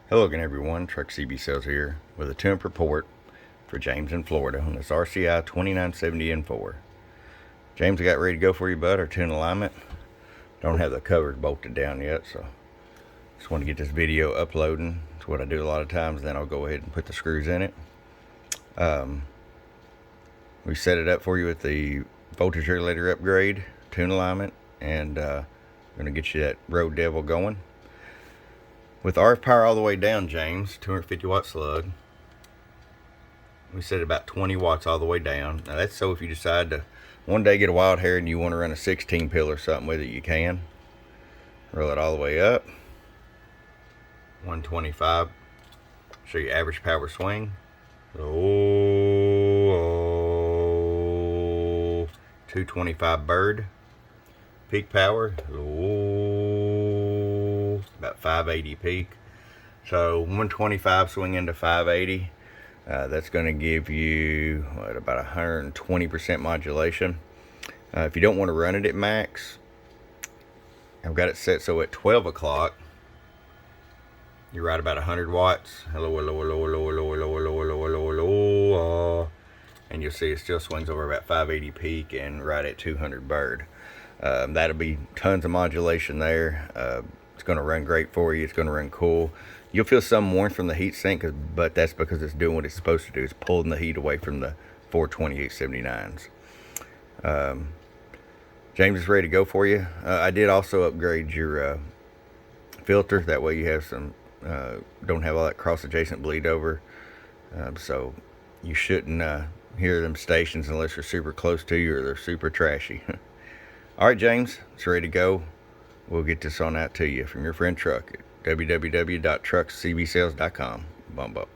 Hello again, everyone. Truck CB Sales here with a tune-up report for James in Florida on this RCI-2970N4. James, I got ready to go for you, bud. Our tune alignment. Don't have the covers bolted down yet, so just want to get this video uploading. It's what I do a lot of times. Then I'll go ahead and put the screws in it. We set it up for you with the voltage regulator upgrade, tune alignment, and going to get you that Road Devil going. With RF power all the way down, James, 250 watt slug, we set about 20 watts all the way down. Now that's so if you decide to one day get a wild hair and you want to run a 16 pill or something with it, you can. Roll it all the way up. 125. Show you average power swing. Oh, 225 bird. Peak power. About 580 peak. So 125 swing into 580. That's going to give you about 120% modulation. If you don't want to run it at max, I've got it set so at 12 o'clock you're right about 100 watts. Hello, hello, hello, hello, hello, hello, hello, hello, hello, hello. And you'll see it still swings over about 580 peak and right at 200 bird. That'll be tons of modulation there. It's going to run great for you. It's going to run cool. You'll feel some warmth from the heat sink, but that's because it's doing what it's supposed to do. It's pulling the heat away from the 42879s. James is ready to go for you. I did also upgrade your filter. That way you have some, don't have all that cross-adjacent bleed over. So you shouldn't hear them stations unless they're super close to you or they're super trashy. All right, James, it's ready to go. We'll get this on out to you from your friend Truck at www.truckcbsales.com. Bump up.